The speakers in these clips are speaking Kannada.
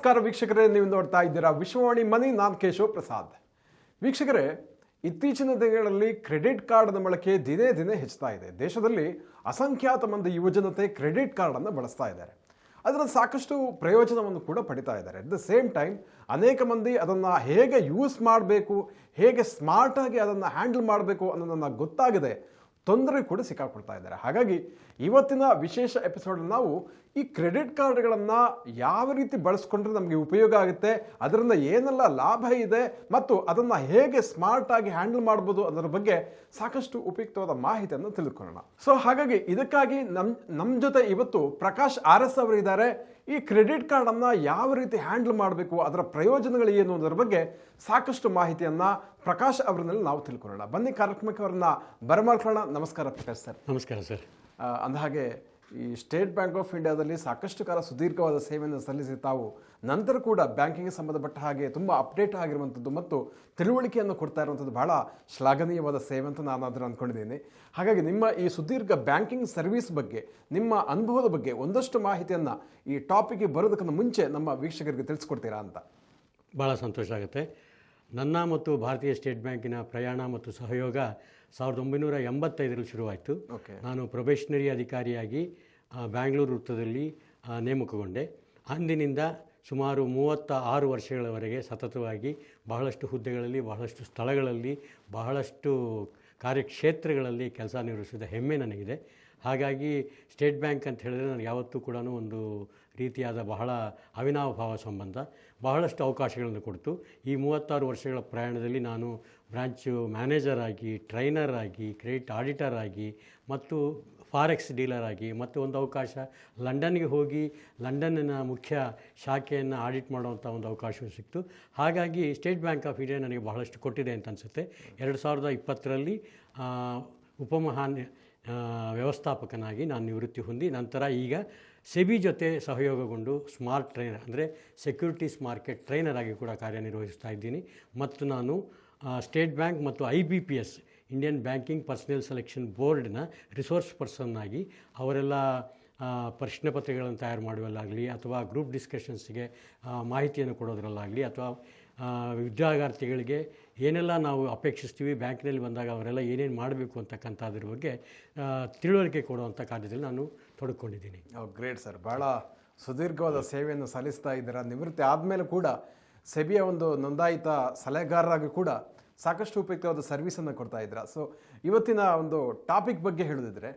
ನಮಸ್ಕಾರ ವೀಕ್ಷಕರೇ, ನೀವು ನೋಡ್ತಾ ಇದ್ದೀರಾ ವಿಶ್ವವಾಣಿ ಮನಿ. ನಾನು ಕೇಶವ್ ಪ್ರಸಾದ್. ವೀಕ್ಷಕರೇ, ಇತ್ತೀಚಿನ ದಿನಗಳಲ್ಲಿ ಕ್ರೆಡಿಟ್ ಕಾರ್ಡ್ನ ಬಳಕೆ ದಿನೇ ದಿನೇ ಹೆಚ್ಚುತ್ತಾ ಇದೆ. ದೇಶದಲ್ಲಿ ಅಸಂಖ್ಯಾತ ಮಂದಿ ಯುವಜನತೆ ಕ್ರೆಡಿಟ್ ಕಾರ್ಡನ್ನು ಬಳಸ್ತಾ ಇದ್ದಾರೆ. ಅದರ ಸಾಕಷ್ಟು ಪ್ರಯೋಜನವನ್ನು ಕೂಡ ಪಡಿತಾ ಇದ್ದಾರೆ. ಅಟ್ ದ ಸೇಮ್ ಟೈಮ್ ಅನೇಕ ಮಂದಿ ಅದನ್ನು ಹೇಗೆ ಯೂಸ್ ಮಾಡಬೇಕು, ಹೇಗೆ ಸ್ಮಾರ್ಟಾಗಿ ಅದನ್ನು ಹ್ಯಾಂಡಲ್ ಮಾಡಬೇಕು ಅನ್ನೋದನ್ನು ಗೊತ್ತಾಗದೆ ತೊಂದರೆ ಕೂಡ ಸಿಕ್ಕಾಕೊಳ್ತಾ ಇದ್ದಾರೆ. ಹಾಗಾಗಿ ಇವತ್ತಿನ ವಿಶೇಷ ಎಪಿಸೋಡಲ್ಲಿ ನಾವು ಈ ಕ್ರೆಡಿಟ್ ಕಾರ್ಡ್ಗಳನ್ನು ಯಾವ ರೀತಿ ಬಳಸ್ಕೊಂಡ್ರೆ ನಮಗೆ ಉಪಯೋಗ ಆಗುತ್ತೆ, ಅದರಿಂದ ಏನೆಲ್ಲ ಲಾಭ ಇದೆ ಮತ್ತು ಅದನ್ನು ಹೇಗೆ ಸ್ಮಾರ್ಟಾಗಿ ಹ್ಯಾಂಡಲ್ ಮಾಡ್ಬೋದು ಅದರ ಬಗ್ಗೆ ಸಾಕಷ್ಟು ಉಪಯುಕ್ತವಾದ ಮಾಹಿತಿಯನ್ನು ತಿಳ್ಕೊಳ್ಳೋಣ. ಸೊ ಹಾಗಾಗಿ ಇದಕ್ಕಾಗಿ ನಮ್ಮ ಜೊತೆ ಇವತ್ತು ಪ್ರಕಾಶ್ RS ಅವರು ಇದ್ದಾರೆ. ಈ ಕ್ರೆಡಿಟ್ ಕಾರ್ಡನ್ನು ಯಾವ ರೀತಿ ಹ್ಯಾಂಡಲ್ ಮಾಡಬೇಕು, ಅದರ ಪ್ರಯೋಜನಗಳು ಏನು ಅನ್ನೋದ್ರ ಬಗ್ಗೆ ಸಾಕಷ್ಟು ಮಾಹಿತಿಯನ್ನು ಪ್ರಕಾಶ್ ಅವರಲ್ಲಿ ನಾವು ತಿಳ್ಕೊಳ್ಳೋಣ. ಬನ್ನಿ ಕಾರ್ಯಕ್ರಮಕ್ಕೆ ಅವರನ್ನ ಬರಮಾಡ್ಕೊಳ್ಳೋಣ. ನಮಸ್ಕಾರ ಪ್ರಕಾಶ್ ಸರ್. ನಮಸ್ಕಾರ ಸರ್. ಅಂದಹಾಗೆ ಈ ಸ್ಟೇಟ್ ಬ್ಯಾಂಕ್ ಆಫ್ ಇಂಡಿಯಾದಲ್ಲಿ ಸಾಕಷ್ಟು ಕಾಲ ಸುದೀರ್ಘವಾದ ಸೇವೆಯನ್ನು ಸಲ್ಲಿಸಿ ತಾವು ನಂತರ ಕೂಡ ಬ್ಯಾಂಕಿಂಗ್ ಸಂಬಂಧಪಟ್ಟ ಹಾಗೆ ತುಂಬ ಅಪ್ಡೇಟ್ ಆಗಿರುವಂಥದ್ದು ಮತ್ತು ತಿಳುವಳಿಕೆಯನ್ನು ಕೊಡ್ತಾ ಇರುವಂಥದ್ದು ಬಹಳ ಶ್ಲಾಘನೀಯವಾದ ಸೇವೆ ಅಂತ ನಾನು ಅದನ್ನು ಅಂದ್ಕೊಂಡಿದ್ದೀನಿ. ಹಾಗಾಗಿ ನಿಮ್ಮ ಈ ಸುದೀರ್ಘ ಬ್ಯಾಂಕಿಂಗ್ ಸರ್ವಿಸ್ ಬಗ್ಗೆ, ನಿಮ್ಮ ಅನುಭವದ ಬಗ್ಗೆ ಒಂದಷ್ಟು ಮಾಹಿತಿಯನ್ನು ಈ ಟಾಪಿಕ್ಗೆ ಬರೋದಕ್ಕಿಂತ ಮುಂಚೆ ನಮ್ಮ ವೀಕ್ಷಕರಿಗೆ ತಿಳಿಸ್ಕೊಡ್ತೀರಾ ಅಂತ. ಭಾಳ ಸಂತೋಷ ಆಗುತ್ತೆ. ನನ್ನ ಮತ್ತು ಭಾರತೀಯ ಸ್ಟೇಟ್ ಬ್ಯಾಂಕಿನ ಪ್ರಯಾಣ ಮತ್ತು ಸಹಯೋಗ 1985ರಲ್ಲಿ ಶುರುವಾಯಿತು. ನಾನು ಪ್ರೊಬೇಷನರಿ ಅಧಿಕಾರಿಯಾಗಿ ಬ್ಯಾಂಗ್ಳೂರು ವೃತ್ತದಲ್ಲಿ ನೇಮಕಗೊಂಡೆ. ಅಂದಿನಿಂದ ಸುಮಾರು 36 ವರ್ಷಗಳವರೆಗೆ ಸತತವಾಗಿ ಬಹಳಷ್ಟು ಹುದ್ದೆಗಳಲ್ಲಿ, ಬಹಳಷ್ಟು ಸ್ಥಳಗಳಲ್ಲಿ, ಬಹಳಷ್ಟು ಕಾರ್ಯಕ್ಷೇತ್ರಗಳಲ್ಲಿ ಕೆಲಸ ನಿರ್ವಹಿಸಿದ ಹೆಮ್ಮೆ ನನಗಿದೆ. ಹಾಗಾಗಿ ಸ್ಟೇಟ್ ಬ್ಯಾಂಕ್ ಅಂತ ಹೇಳಿದ್ರೆ ನನಗೆ ಯಾವತ್ತೂ ಕೂಡ ಒಂದು ರೀತಿಯಾದ ಬಹಳ ಅವಿನಾಭಾವ ಸಂಬಂಧ, ಬಹಳಷ್ಟು ಅವಕಾಶಗಳನ್ನು ಕೊಡ್ತು. ಈ 36 ವರ್ಷಗಳ ಪ್ರಯಾಣದಲ್ಲಿ ನಾನು ಬ್ರಾಂಚ್ ಮ್ಯಾನೇಜರ್ ಆಗಿ, ಟ್ರೈನರ್ ಆಗಿ, ಕ್ರೆಡಿಟ್ ಆಡಿಟರ್ ಆಗಿ ಮತ್ತು ಫಾರೆಕ್ಸ್ ಡೀಲರ್ ಆಗಿ, ಮತ್ತು ಒಂದು ಅವಕಾಶ ಲಂಡನ್ಗೆ ಹೋಗಿ ಲಂಡನ್ನಿನ ಮುಖ್ಯ ಶಾಖೆಯನ್ನು ಆಡಿಟ್ ಮಾಡುವಂಥ ಒಂದು ಅವಕಾಶವೂ ಸಿಕ್ತು. ಹಾಗಾಗಿ ಸ್ಟೇಟ್ ಬ್ಯಾಂಕ್ ಆಫ್ ಇಂಡಿಯಾ ನನಗೆ ಬಹಳಷ್ಟು ಕೊಟ್ಟಿದೆ ಅಂತ ಅನಿಸುತ್ತೆ. 2020ರಲ್ಲಿ ಉಪಮಹಾನ್ಯ ವ್ಯವಸ್ಥಾಪಕನಾಗಿ ನಾನು ನಿವೃತ್ತಿ ಹೊಂದಿ ನಂತರ ಈಗ ಸೆಬಿ ಜೊತೆ ಸಹಯೋಗಗೊಂಡು ಸ್ಮಾರ್ಟ್ ಟ್ರೈನರ್ ಅಂದರೆ ಸೆಕ್ಯೂರಿಟೀಸ್ ಮಾರ್ಕೆಟ್ ಟ್ರೈನರ್ ಆಗಿ ಕೂಡ ಕಾರ್ಯನಿರ್ವಹಿಸ್ತಾ ಇದ್ದೀನಿ. ಮತ್ತು ನಾನು ಸ್ಟೇಟ್ ಬ್ಯಾಂಕ್ ಮತ್ತು IBPS Indian banking personal selection ಬೋರ್ಡ್ನ ರಿಸೋರ್ಸ್ ಪರ್ಸನ್ ಆಗಿ ಅವರೆಲ್ಲ ಪ್ರಶ್ನೆ ಪತ್ರಿಕೆಗಳನ್ನು ತಯಾರು ಮಾಡುವಲ್ಲಾಗಲಿ, ಅಥವಾ ಗ್ರೂಪ್ ಡಿಸ್ಕಷನ್ಸ್ಗೆ ಮಾಹಿತಿಯನ್ನು ಕೊಡೋದ್ರಲ್ಲಾಗಲಿ, ಅಥವಾ ವಿದ್ಯಾರ್ಥಿಗಳಿಗೆ ಏನೆಲ್ಲ ನಾವು ಅಪೇಕ್ಷಿಸ್ತೀವಿ ಬ್ಯಾಂಕಿನಲ್ಲಿ ಬಂದಾಗ ಅವರೆಲ್ಲ ಏನೇನು ಮಾಡಬೇಕು ಅಂತಕ್ಕಂಥದ್ರ ಬಗ್ಗೆ ತಿಳುವಳಿಕೆ ಕೊಡುವಂಥ ಕಾರ್ಯದಲ್ಲಿ ನಾನು ತೊಡಕೊಂಡಿದ್ದೀನಿ. Great sir. ಭಾಳ ಸುದೀರ್ಘವಾದ ಸೇವೆಯನ್ನು ಸಲ್ಲಿಸ್ತಾ ಇದ್ದೀರಾ. ನಿವೃತ್ತಿ ಆದಮೇಲೆ ಕೂಡ ಸೆಬಿಯ ಒಂದು ನೋಂದಾಯಿತ ಸಲಹೆಗಾರರಾಗಿ ಕೂಡ ಸಾಕಷ್ಟು ಉಪಯುಕ್ತವಾದ ಸರ್ವಿಸನ್ನು ಕೊಡ್ತಾ ಇದ್ದೀರಾ. ಸೊ ಇವತ್ತಿನ ಒಂದು ಟಾಪಿಕ್ ಬಗ್ಗೆ ಹೇಳೋದಿದ್ರೆ,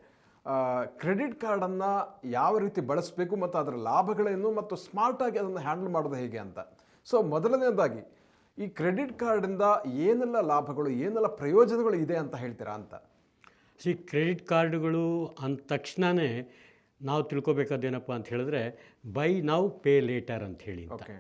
ಕ್ರೆಡಿಟ್ ಕಾರ್ಡನ್ನು ಯಾವ ರೀತಿ ಬಳಸಬೇಕು ಮತ್ತು ಅದರ ಲಾಭಗಳೇನು ಮತ್ತು ಸ್ಮಾರ್ಟಾಗಿ ಅದನ್ನು ಹ್ಯಾಂಡಲ್ ಮಾಡೋದು ಹೇಗೆ ಅಂತ. ಸೊ ಮೊದಲನೇದಾಗಿ ಈ ಕ್ರೆಡಿಟ್ ಕಾರ್ಡಿಂದ ಏನೆಲ್ಲ ಲಾಭಗಳು, ಏನೆಲ್ಲ ಪ್ರಯೋಜನಗಳು ಇದೆ ಅಂತ ಹೇಳ್ತೀರಾ ಅಂತ. ಕ್ರೆಡಿಟ್ ಕಾರ್ಡುಗಳು ಅಂದ ತಕ್ಷಣವೇ ನಾವು ತಿಳ್ಕೊಬೇಕಾದೇನಪ್ಪ ಅಂತ ಹೇಳಿದ್ರೆ ಬೈ ನೌ ಪೇ ಲೇಟರ್ ಅಂತ ಹೇಳಿ ಅಂತ.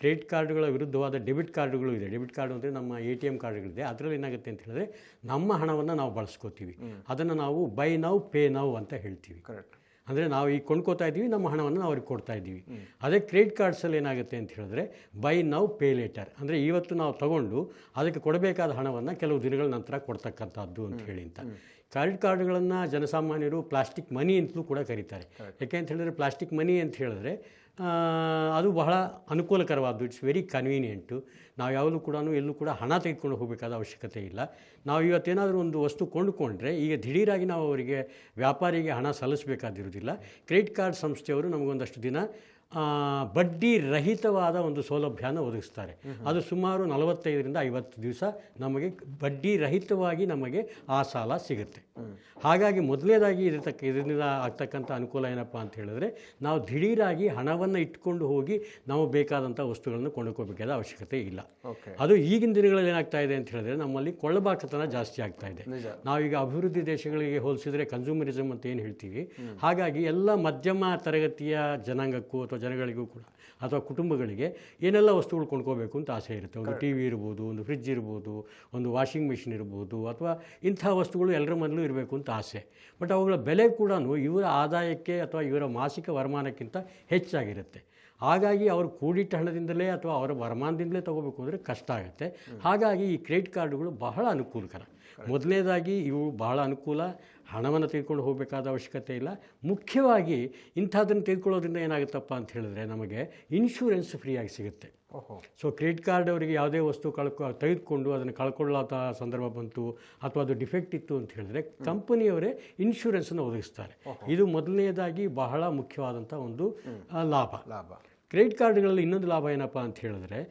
ಕ್ರೆಡಿಟ್ ಕಾರ್ಡುಗಳ ವಿರುದ್ಧವಾದ ಡೆಬಿಟ್ ಕಾರ್ಡುಗಳು ಇದೆ. ಡೆಬಿಟ್ ಕಾರ್ಡು ಅಂದರೆ ನಮ್ಮ ATM ಕಾರ್ಡುಗಳಿದೆ. ಅದರಲ್ಲಿ ಏನಾಗುತ್ತೆ ಅಂತ ಹೇಳಿದ್ರೆ ನಮ್ಮ ಹಣವನ್ನು ನಾವು ಬಳಸ್ಕೋತೀವಿ. ಅದನ್ನು ನಾವು ಬೈ ನೌ ಪೇ ನೌ ಅಂತ ಹೇಳ್ತೀವಿ. ಕರೆಕ್ಟ್. ಅಂದರೆ ನಾವು ಈಗ ಕೊಂಡ್ಕೋತಾ ಇದ್ದೀವಿ, ನಮ್ಮ ಹಣವನ್ನು ನಾವು ಅವ್ರಿಗೆ ಕೊಡ್ತಾ ಇದ್ದೀವಿ. ಅದೇ ಕ್ರೆಡಿಟ್ ಕಾರ್ಡ್ಸಲ್ಲಿ ಏನಾಗುತ್ತೆ ಅಂತ ಹೇಳಿದ್ರೆ ಬೈ ನೌ ಪೇ ಲೇಟರ್ ಅಂದರೆ ಇವತ್ತು ನಾವು ತಗೊಂಡು ಅದಕ್ಕೆ ಕೊಡಬೇಕಾದ ಹಣವನ್ನು ಕೆಲವು ದಿನಗಳ ನಂತರ ಕೊಡ್ತಕ್ಕಂಥದ್ದು ಅಂತ ಹೇಳಿ ಅಂತ. ಕ್ರೆಡಿಟ್ ಕಾರ್ಡುಗಳನ್ನು ಜನಸಾಮಾನ್ಯರು ಪ್ಲಾಸ್ಟಿಕ್ ಮನಿ ಅಂತಲೂ ಕೂಡ ಕರೀತಾರೆ. ಯಾಕೆ ಅಂತ ಹೇಳಿದ್ರೆ ಪ್ಲಾಸ್ಟಿಕ್ ಮನಿ ಅಂತ ಹೇಳಿದ್ರೆ ಅದು ಬಹಳ ಅನುಕೂಲಕರವಾದ್ದು. It's very convenient. ನಾವು ಯಾವಾಗಲೂ ಕೂಡ ಎಲ್ಲೂ ಕೂಡ ಹಣ ತೆಗೆದುಕೊಂಡು ಹೋಗಬೇಕಾದ ಅವಶ್ಯಕತೆ ಇಲ್ಲ. ನಾವು ಇವತ್ತೇನಾದರೂ ಒಂದು ವಸ್ತು ಕೊಂಡುಕೊಂಡ್ರೆ ಈಗ ದಿಢೀರಾಗಿ ನಾವು ಅವರಿಗೆ ವ್ಯಾಪಾರಿಗೆ ಹಣ ಸಲ್ಲಿಸಬೇಕಾದಿರೋದಿಲ್ಲ. ಕ್ರೆಡಿಟ್ ಕಾರ್ಡ್ ಸಂಸ್ಥೆಯವರು ನಮಗೊಂದಷ್ಟು ದಿನ ಬಡ್ಡಿ ರಹಿತವಾದ ಒಂದು ಸೌಲಭ್ಯನ ಒದಗಿಸ್ತಾರೆ. ಅದು ಸುಮಾರು 45ರಿಂದ 50 ದಿವಸ ನಮಗೆ ಬಡ್ಡಿ ರಹಿತವಾಗಿ ನಮಗೆ ಆ ಸಾಲ ಸಿಗುತ್ತೆ. ಹಾಗಾಗಿ ಮೊದಲನೇದಾಗಿ ಇದರಿಂದ ಆಗ್ತಕ್ಕಂಥ ಅನುಕೂಲ ಏನಪ್ಪ ಅಂತ ಹೇಳಿದ್ರೆ ನಾವು ದಿಢೀರಾಗಿ ಹಣವನ್ನು ಇಟ್ಕೊಂಡು ಹೋಗಿ ನಾವು ಬೇಕಾದಂಥ ವಸ್ತುಗಳನ್ನು ಕೊಂಡುಕೋಬೇಕಾದ ಅವಶ್ಯಕತೆ ಇಲ್ಲ. ಅದು ಈಗಿನ ದಿನಗಳಲ್ಲಿ ಏನಾಗ್ತಾ ಇದೆ ಅಂತ ಹೇಳಿದ್ರೆ ನಮ್ಮಲ್ಲಿ ಕೊಳ್ಳಬಾಕತನ ಜಾಸ್ತಿ ಆಗ್ತಾ ಇದೆ. ನಾವೀಗ ಅಭಿವೃದ್ಧಿ ದೇಶಗಳಿಗೆ ಹೋಲಿಸಿದ್ರೆ ಕನ್ಸ್ಯೂಮರಿಸಮ್ ಅಂತ ಏನು ಹೇಳ್ತೀವಿ, ಹಾಗಾಗಿ ಎಲ್ಲ ಮಧ್ಯಮ ತರಗತಿಯ ಜನಾಂಗಕ್ಕೂ ಅಥವಾ ಜನಗಳಿಗೂ ಕೂಡ ಅಥವಾ ಕುಟುಂಬಗಳಿಗೆ ಏನೆಲ್ಲ ವಸ್ತುಗಳು ಕೊಂಡ್ಕೋಬೇಕು ಅಂತ ಆಸೆ ಇರುತ್ತೆ. ಒಂದು TV ಇರ್ಬೋದು, ಒಂದು ಫ್ರಿಡ್ಜ್ ಇರ್ಬೋದು, ಒಂದು ವಾಷಿಂಗ್ ಮಿಷಿನ್ ಇರ್ಬೋದು, ಅಥವಾ ಇಂಥ ವಸ್ತುಗಳು ಎಲ್ಲರ ಮನೆಯಲ್ಲೂ ಇರಬೇಕು ಅಂತ ಆಸೆ. ಬಟ್ ಅವುಗಳ ಬೆಲೆ ಕೂಡ ಇವರ ಆದಾಯಕ್ಕೆ ಅಥವಾ ಇವರ ಮಾಸಿಕ ವರಮಾನಕ್ಕಿಂತ ಹೆಚ್ಚಾಗಿರುತ್ತೆ. ಹಾಗಾಗಿ ಅವರು ಕೂಡಿಟ್ಟ ಹಣದಿಂದಲೇ ಅಥವಾ ಅವರ ವರಮಾನದಿಂದಲೇ ತೊಗೋಬೇಕು ಅಂದರೆ ಕಷ್ಟ ಆಗುತ್ತೆ. ಹಾಗಾಗಿ ಈ ಕ್ರೆಡಿಟ್ ಕಾರ್ಡುಗಳು ಬಹಳ ಅನುಕೂಲಕರ. ಮೊದಲನೇದಾಗಿ ಇವು ಬಹಳ ಅನುಕೂಲ, ಹಣವನ್ನು ತೆಗೆದುಕೊಂಡು ಹೋಗಬೇಕಾದ ಅವಶ್ಯಕತೆ ಇಲ್ಲ. ಮುಖ್ಯವಾಗಿ ಇಂಥದ್ದನ್ನು ತೆಗೆದುಕೊಳ್ಳೋದ್ರಿಂದ ಏನಾಗುತ್ತಪ್ಪ ಅಂತ ಹೇಳಿದ್ರೆ ನಮಗೆ ಇನ್ಶೂರೆನ್ಸ್ ಫ್ರೀಯಾಗಿ ಸಿಗುತ್ತೆ. ಸೊ ಕ್ರೆಡಿಟ್ ಕಾರ್ಡ್ ಅವರಿಗೆ ಯಾವುದೇ ವಸ್ತು ತೆಗೆದುಕೊಂಡು ಅದನ್ನು ಕಳ್ಕೊಳ್ಳೋಂಥ ಸಂದರ್ಭ ಬಂತು ಅಥವಾ ಅದು ಡಿಫೆಕ್ಟ್ ಇತ್ತು ಅಂತ ಹೇಳಿದ್ರೆ ಕಂಪನಿಯವರೇ ಇನ್ಶೂರೆನ್ಸನ್ನು ಒದಗಿಸ್ತಾರೆ. ಇದು ಮೊದಲನೇದಾಗಿ ಬಹಳ ಮುಖ್ಯವಾದಂಥ ಒಂದು ಲಾಭ. ಕ್ರೆಡಿಟ್ ಕಾರ್ಡ್ಗಳಲ್ಲಿ ಇನ್ನೊಂದು ಲಾಭ ಏನಪ್ಪ ಅಂತ ಹೇಳಿದ್ರೆ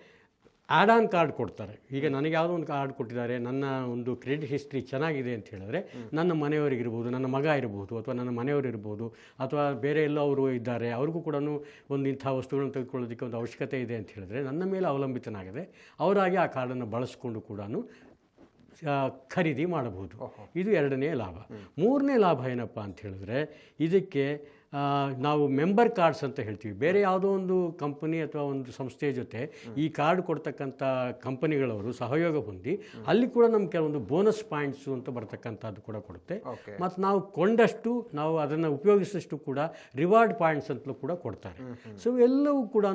ಆ್ಯಡ್ ಆನ್ ಕಾರ್ಡ್ ಕೊಡ್ತಾರೆ. ಈಗ ನನಗೆ ಯಾವುದೋ ಒಂದು ಕಾರ್ಡ್ ಕೊಟ್ಟಿದ್ದಾರೆ, ನನ್ನ ಒಂದು ಕ್ರೆಡಿಟ್ ಹಿಸ್ಟ್ರಿ ಚೆನ್ನಾಗಿದೆ ಅಂತ ಹೇಳಿದ್ರೆ ನನ್ನ ಮನೆಯವರಿಗಿರ್ಬೋದು, ನನ್ನ ಮಗ ಇರ್ಬೋದು, ಅಥವಾ ನನ್ನ ಮನೆಯವರು ಇರ್ಬೋದು, ಅಥವಾ ಬೇರೆ ಎಲ್ಲೋ ಅವರು ಇದ್ದಾರೆ, ಅವ್ರಿಗೂ ಕೂಡ ಒಂದು ಇಂಥ ವಸ್ತುಗಳನ್ನು ತೆಗೆದುಕೊಳ್ಳೋದಕ್ಕೆ ಒಂದು ಅವಶ್ಯಕತೆ ಇದೆ ಅಂತ ಹೇಳಿದ್ರೆ ನನ್ನ ಮೇಲೆ ಅವಲಂಬಿತನಾಗದೆ ಅವರಾಗಿ ಆ ಕಾರ್ಡನ್ನು ಬಳಸ್ಕೊಂಡು ಕೂಡ ಖರೀದಿ ಮಾಡಬಹುದು. ಇದು ಎರಡನೇ ಲಾಭ. ಮೂರನೇ ಲಾಭ ಏನಪ್ಪ ಅಂತ ಹೇಳಿದ್ರೆ ಇದಕ್ಕೆ ನಾವು ಮೆಂಬರ್ ಕಾರ್ಡ್ಸ್ ಅಂತ ಹೇಳ್ತೀವಿ. ಬೇರೆ ಯಾವುದೋ ಒಂದು ಕಂಪನಿ ಅಥವಾ ಒಂದು ಸಂಸ್ಥೆಯ ಜೊತೆ ಈ ಕಾರ್ಡ್ ಕೊಡ್ತಕ್ಕಂಥ ಕಂಪನಿಗಳವರು ಸಹಯೋಗ ಹೊಂದಿ ಅಲ್ಲಿ ಕೂಡ ನಮ್ಗೆ ಕೆಲವೊಂದು ಬೋನಸ್ ಪಾಯಿಂಟ್ಸು ಅಂತ ಬರ್ತಕ್ಕಂಥದ್ದು ಕೂಡ ಕೊಡುತ್ತೆ. ಮತ್ತು ನಾವು ಕೊಂಡಷ್ಟು, ನಾವು ಅದನ್ನು ಉಪಯೋಗಿಸಿದಷ್ಟು ಕೂಡ ರಿವಾರ್ಡ್ ಪಾಯಿಂಟ್ಸ್ ಅಂತಲೂ ಕೂಡ ಕೊಡ್ತಾರೆ. ಸೊ ಎಲ್ಲವೂ ಕೂಡ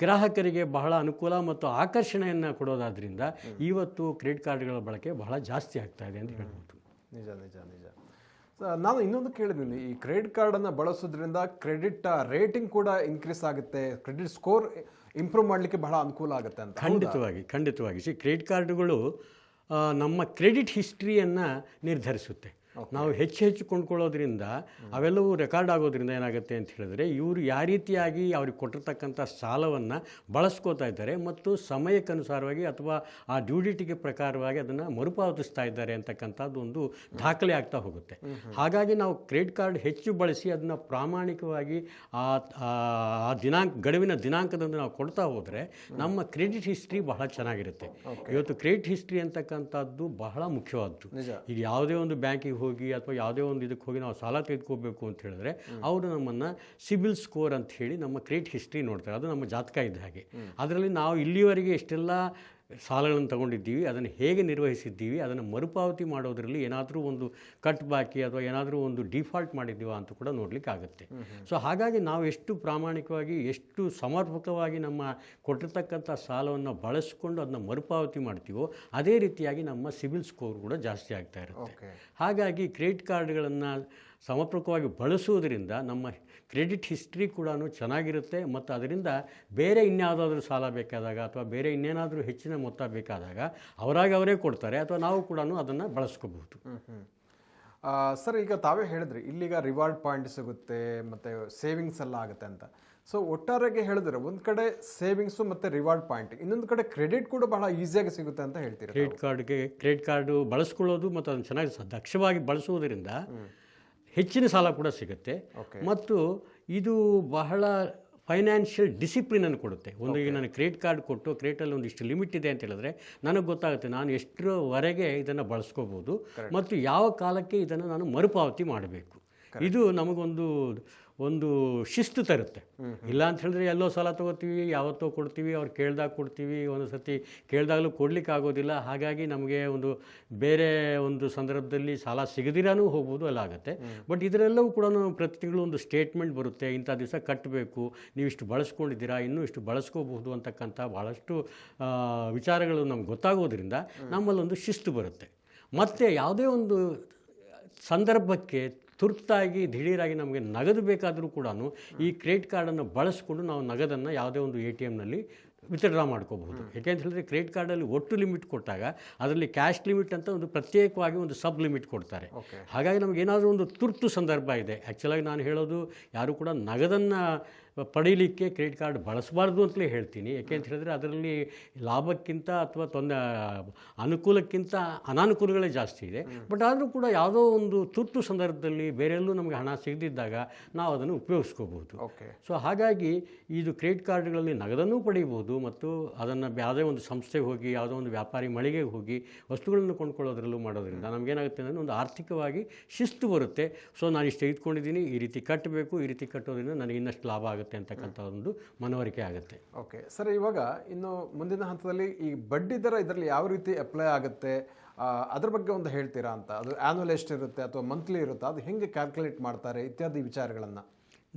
ಗ್ರಾಹಕರಿಗೆ ಬಹಳ ಅನುಕೂಲ ಮತ್ತು ಆಕರ್ಷಣೆಯನ್ನು ಕೊಡೋದಾದ್ರಿಂದ ಇವತ್ತು ಕ್ರೆಡಿಟ್ ಕಾರ್ಡ್ಗಳ ಬಳಕೆ ಬಹಳ ಜಾಸ್ತಿ ಆಗ್ತಾ ಇದೆ ಅಂತ ಹೇಳ್ಬೋದು. ನಿಜ ನಿಜ ನಿಜ. ನಾನು ಇನ್ನೊಂದು ಕೇಳಿದ್ದೀನಿ, ಈ ಕ್ರೆಡಿಟ್ ಕಾರ್ಡನ್ನು ಬಳಸೋದ್ರಿಂದ ಕ್ರೆಡಿಟ್ ರೇಟಿಂಗ್ ಕೂಡ ಇನ್ಕ್ರೀಸ್ ಆಗುತ್ತೆ, ಕ್ರೆಡಿಟ್ ಸ್ಕೋರ್ ಇಂಪ್ರೂವ್ ಮಾಡಲಿಕ್ಕೆ ಬಹಳ ಅನುಕೂಲ ಆಗುತ್ತೆ ಅಂತ. ಖಂಡಿತವಾಗಿ ಕ್ರೆಡಿಟ್ ಕಾರ್ಡುಗಳು ನಮ್ಮ ಕ್ರೆಡಿಟ್ ಹಿಸ್ಟ್ರಿಯನ್ನು ನಿರ್ಧರಿಸುತ್ತೆ. ನಾವು ಹೆಚ್ಚು ಕೊಂಡ್ಕೊಳ್ಳೋದ್ರಿಂದ ಅವೆಲ್ಲವೂ ರೆಕಾರ್ಡ್ ಆಗೋದ್ರಿಂದ ಏನಾಗುತ್ತೆ ಅಂತ ಹೇಳಿದ್ರೆ ಇವರು ಯಾವ ರೀತಿಯಾಗಿ ಅವ್ರಿಗೆ ಕೊಟ್ಟಿರ್ತಕ್ಕಂಥ ಸಾಲವನ್ನು ಬಳಸ್ಕೋತಾ ಇದ್ದಾರೆ ಮತ್ತು ಸಮಯಕ್ಕನುಸಾರವಾಗಿ ಅಥವಾ ಆ ಡ್ಯೂಡಿಟಿಗೆ ಪ್ರಕಾರವಾಗಿ ಅದನ್ನು ಮರುಪಾವತಿಸ್ತಾ ಇದ್ದಾರೆ ಅಂತಕ್ಕಂಥದ್ದು ಒಂದು ದಾಖಲೆ ಆಗ್ತಾ ಹೋಗುತ್ತೆ. ಹಾಗಾಗಿ ನಾವು ಕ್ರೆಡಿಟ್ ಕಾರ್ಡ್ ಹೆಚ್ಚು ಬಳಸಿ ಅದನ್ನು ಪ್ರಾಮಾಣಿಕವಾಗಿ ಆ ಗಡುವಿನ ದಿನಾಂಕದಂದು ನಾವು ಕೊಡ್ತಾ ಹೋದರೆ ನಮ್ಮ ಕ್ರೆಡಿಟ್ ಹಿಸ್ಟ್ರಿ ಬಹಳ ಚೆನ್ನಾಗಿರುತ್ತೆ. ಇವತ್ತು ಕ್ರೆಡಿಟ್ ಹಿಸ್ಟ್ರಿ ಅಂತಕ್ಕಂಥದ್ದು ಬಹಳ ಮುಖ್ಯವಾದ್ದು. ಈಗ ಯಾವುದೇ ಒಂದು ಬ್ಯಾಂಕಿಗೆ ಹೋಗಿ ಅಥವಾ ಯಾವುದೇ ಒಂದು ಇದಕ್ಕೆ ಹೋಗಿ ನಾವು ಸಾಲ ತೆಗೆದುಕೋಬೇಕು ಅಂತ ಹೇಳಿದ್ರೆ ಅವರು ನಮ್ಮನ್ನು ಸಿಬಿಲ್ ಸ್ಕೋರ್ ಅಂತ ಹೇಳಿ ನಮ್ಮ ಕ್ರೆಡಿಟ್ ಹಿಸ್ಟ್ರಿ ನೋಡ್ತಾರೆ. ಅದು ನಮ್ಮ ಜಾತಕ ಇದ್ದ ಹಾಗೆ. ಅದರಲ್ಲಿ ನಾವು ಇಲ್ಲಿವರೆಗೆ ಎಷ್ಟೆಲ್ಲ ಸಾಲಗಳನ್ನು ತಗೊಂಡಿದ್ದೀವಿ, ಅದನ್ನು ಹೇಗೆ ನಿರ್ವಹಿಸಿದ್ದೀವಿ, ಅದನ್ನು ಮರುಪಾವತಿ ಮಾಡೋದರಲ್ಲಿ ಏನಾದರೂ ಒಂದು ಕಟ್ ಬಾಕಿ ಅಥವಾ ಏನಾದರೂ ಒಂದು ಡಿಫಾಲ್ಟ್ ಮಾಡಿದ್ದೀವ ಅಂತ ಕೂಡ ನೋಡಲಿಕ್ಕೆ ಆಗುತ್ತೆ. ಸೊ ಹಾಗಾಗಿ ನಾವು ಎಷ್ಟು ಪ್ರಾಮಾಣಿಕವಾಗಿ, ಎಷ್ಟು ಸಮರ್ಪಕವಾಗಿ ನಮ್ಮ ಕೊಟ್ಟಿರ್ತಕ್ಕಂಥ ಸಾಲವನ್ನು ಬಳಸ್ಕೊಂಡು ಅದನ್ನು ಮರುಪಾವತಿ ಮಾಡ್ತೀವೋ ಅದೇ ರೀತಿಯಾಗಿ ನಮ್ಮ ಸಿಬಿಲ್ ಸ್ಕೋರ್ ಕೂಡ ಜಾಸ್ತಿ ಆಗ್ತಾ ಇರುತ್ತೆ. ಹಾಗಾಗಿ ಕ್ರೆಡಿಟ್ ಕಾರ್ಡ್ಗಳನ್ನು ಸಮರ್ಪಕವಾಗಿ ಬಳಸುವುದರಿಂದ ನಮ್ಮ ಕ್ರೆಡಿಟ್ ಹಿಸ್ಟ್ರಿ ಕೂಡ ಚೆನ್ನಾಗಿರುತ್ತೆ ಮತ್ತು ಅದರಿಂದ ಬೇರೆ ಇನ್ಯಾವುದಾದ್ರೂ ಸಾಲ ಬೇಕಾದಾಗ ಅಥವಾ ಬೇರೆ ಇನ್ನೇನಾದರೂ ಹೆಚ್ಚಿನ ಮೊತ್ತ ಬೇಕಾದಾಗ ಅವರೇ ಕೊಡ್ತಾರೆ ಅಥವಾ ನಾವು ಕೂಡ ಅದನ್ನು ಬಳಸ್ಕೋಬಹುದು. ಸರ್, ಈಗ ತಾವೇ ಹೇಳಿದ್ರಿ ಇಲ್ಲಿಗ ರಿವಾರ್ಡ್ ಪಾಯಿಂಟ್ ಸಿಗುತ್ತೆ ಮತ್ತು ಸೇವಿಂಗ್ಸ್ ಎಲ್ಲ ಆಗುತ್ತೆ ಅಂತ. ಸೊ ಒಟ್ಟಾರೆಗೆ ಹೇಳಿದ್ರೆ ಒಂದು ಕಡೆ ಸೇವಿಂಗ್ಸು ಮತ್ತು ರಿವಾರ್ಡ್ ಪಾಯಿಂಟ್, ಇನ್ನೊಂದು ಕಡೆ ಕ್ರೆಡಿಟ್ ಕೂಡ ಬಹಳ ಈಸಿಯಾಗಿ ಸಿಗುತ್ತೆ ಅಂತ ಹೇಳ್ತೀರಿ. ಕ್ರೆಡಿಟ್ ಕಾರ್ಡು ಬಳಸ್ಕೊಳ್ಳೋದು ಮತ್ತು ಅದನ್ನು ಚೆನ್ನಾಗಿ ದಕ್ಷವಾಗಿ ಬಳಸುವುದರಿಂದ ಹೆಚ್ಚಿನ ಸಾಲ ಕೂಡ ಸಿಗುತ್ತೆ ಮತ್ತು ಇದು ಬಹಳ ಫೈನಾನ್ಷಿಯಲ್ ಡಿಸಿಪ್ಲಿನನ್ನು ಕೊಡುತ್ತೆ. ಈಗ ನನಗೆ ಕ್ರೆಡಿಟ್ ಕಾರ್ಡ್ ಕೊಟ್ಟು ಕ್ರೆಡಿಟಲ್ಲಿ ಒಂದಿಷ್ಟು ಲಿಮಿಟ್ ಇದೆ ಅಂತ ಹೇಳಿದ್ರೆ ನನಗೆ ಗೊತ್ತಾಗುತ್ತೆ ನಾನು ಎಷ್ಟರವರೆಗೆ ಇದನ್ನು ಬಳಸ್ಕೋಬೋದು ಮತ್ತು ಯಾವ ಕಾಲಕ್ಕೆ ಇದನ್ನು ನಾನು ಮರುಪಾವತಿ ಮಾಡಬೇಕು. ಇದು ನಮಗೊಂದು ಶಿಸ್ತು ತರುತ್ತೆ. ಇಲ್ಲ ಅಂತ ಹೇಳಿದ್ರೆ ಎಲ್ಲೋ ಸಾಲ ತೊಗೋತೀವಿ, ಯಾವತ್ತೋ ಕೊಡ್ತೀವಿ, ಅವ್ರು ಕೇಳ್ದಾಗ ಕೊಡ್ತೀವಿ, ಒಂದು ಸತಿ ಕೇಳಿದಾಗಲೂ ಕೊಡ್ಲಿಕ್ಕೆ ಆಗೋದಿಲ್ಲ. ಹಾಗಾಗಿ ನಮಗೆ ಬೇರೆ ಒಂದು ಸಂದರ್ಭದಲ್ಲಿ ಸಾಲ ಸಿಗದಿರಾನೂ ಹೋಗ್ಬೋದು, ಎಲ್ಲ ಆಗುತ್ತೆ. ಬಟ್ ಇದರೆಲ್ಲವೂ ಕೂಡ ಪ್ರತಿ ತಿಂಗಳು ಒಂದು ಸ್ಟೇಟ್ಮೆಂಟ್ ಬರುತ್ತೆ, ಇಂಥ ದಿವಸ ಕಟ್ಟಬೇಕು, ನೀವು ಇಷ್ಟು ಬಳಸ್ಕೊಂಡಿದ್ದೀರಾ, ಇನ್ನೂ ಇಷ್ಟು ಬಳಸ್ಕೋಬಹುದು ಅಂತಕ್ಕಂಥ ಭಾಳಷ್ಟು ವಿಚಾರಗಳು ನಮ್ಗೆ ಗೊತ್ತಾಗೋದ್ರಿಂದ ನಮ್ಮಲ್ಲೊಂದು ಶಿಸ್ತು ಬರುತ್ತೆ. ಮತ್ತು ಯಾವುದೇ ಒಂದು ಸಂದರ್ಭಕ್ಕೆ ತುರ್ತಾಗಿ ದಿಢೀರಾಗಿ ನಮಗೆ ನಗದು ಬೇಕಾದರೂ ಕೂಡ ಈ ಕ್ರೆಡಿಟ್ ಕಾರ್ಡನ್ನು ಬಳಸ್ಕೊಂಡು ನಾವು ನಗದನ್ನು ಯಾವುದೇ ಒಂದು ATMನಲ್ಲಿ ವಿತ್ಡ್ರಾ ಮಾಡ್ಕೋಬಹುದು. ಯಾಕೆಂತ ಹೇಳಿದ್ರೆ ಕ್ರೆಡಿಟ್ ಕಾರ್ಡಲ್ಲಿ ಒಟ್ಟು ಲಿಮಿಟ್ ಕೊಟ್ಟಾಗ ಅದರಲ್ಲಿ ಕ್ಯಾಶ್ ಲಿಮಿಟ್ ಅಂತ ಒಂದು ಪ್ರತ್ಯೇಕವಾಗಿ ಒಂದು ಸಬ್ ಲಿಮಿಟ್ ಕೊಡ್ತಾರೆ. ಹಾಗಾಗಿ ನಮಗೇನಾದರೂ ಒಂದು ತುರ್ತು ಸಂದರ್ಭ ಇದೆ, ಆ್ಯಕ್ಚುಲಾಗಿ ನಾನು ಹೇಳೋದು ಯಾರು ಕೂಡ ನಗದನ್ನು ಪಡೀಲಿಕ್ಕೆ ಕ್ರೆಡಿಟ್ ಕಾರ್ಡ್ ಬಳಸಬಾರ್ದು ಅಂತಲೇ ಹೇಳ್ತೀನಿ. ಯಾಕೆ ಅಂತ ಹೇಳಿದ್ರೆ ಅದರಲ್ಲಿ ಲಾಭಕ್ಕಿಂತ ಅಥವಾ ಅನುಕೂಲಕ್ಕಿಂತ ಅನಾನುಕೂಲಗಳೇ ಜಾಸ್ತಿ ಇದೆ. ಬಟ್ ಆದರೂ ಕೂಡ ಯಾವುದೋ ಒಂದು ತುರ್ತು ಸಂದರ್ಭದಲ್ಲಿ ಬೇರೆಲ್ಲೂ ನಮಗೆ ಹಣ ಸಿಗದಿದ್ದಾಗ ನಾವು ಅದನ್ನು ಉಪಯೋಗಿಸ್ಕೋಬಹುದು. ಸೊ ಹಾಗಾಗಿ ಇದು ಕ್ರೆಡಿಟ್ ಕಾರ್ಡ್ಗಳಲ್ಲಿ ನಗದನ್ನು ಪಡೀಬಹುದು ಮತ್ತು ಅದನ್ನು ಯಾವುದೇ ಒಂದು ಸಂಸ್ಥೆಗೆ ಹೋಗಿ ಯಾವುದೋ ಒಂದು ವ್ಯಾಪಾರಿ ಮಳಿಗೆಗೆ ಹೋಗಿ ವಸ್ತುಗಳನ್ನು ಕೊಂಡ್ಕೊಳ್ಳೋದ್ರಲ್ಲೂ ಮಾಡೋದ್ರಿಂದ ನಮಗೇನಾಗುತ್ತೆ ಅಂದರೆ ಒಂದು ಆರ್ಥಿಕವಾಗಿ ಶಿಸ್ತು ಬರುತ್ತೆ. ಸೊ ನಾನು ಇಷ್ಟು ತೆಗೆದುಕೊಂಡಿದ್ದೀನಿ, ಈ ರೀತಿ ಕಟ್ಟಬೇಕು, ಈ ರೀತಿ ಕಟ್ಟೋದ್ರಿಂದ ನನಗೆ ಇನ್ನಷ್ಟು ಲಾಭ ಆಗುತ್ತೆ ಅಂತಕ್ಕಂಥ ಒಂದು ಮನವರಿಕೆ ಆಗುತ್ತೆ. ಓಕೆ ಸರ್, ಇವಾಗ ಇನ್ನು ಮುಂದಿನ ಹಂತದಲ್ಲಿ ಈ ಬಡ್ಡಿ ದರ ಇದರಲ್ಲಿ ಯಾವ ರೀತಿ ಅಪ್ಲೈ ಆಗುತ್ತೆ ಅದ್ರ ಬಗ್ಗೆ ಒಂದು ಹೇಳ್ತೀರಾ ಅಂತ? ಅದು ಆ್ಯನ್ಯುವಲ್ ಎಷ್ಟಿರುತ್ತೆ ಅಥವಾ ಮಂತ್ಲಿ ಇರುತ್ತಾ, ಅದು ಹೆಂಗೆ ಕ್ಯಾಲ್ಕುಲೇಟ್ ಮಾಡ್ತಾರೆ ಇತ್ಯಾದಿ ವಿಚಾರಗಳನ್ನು?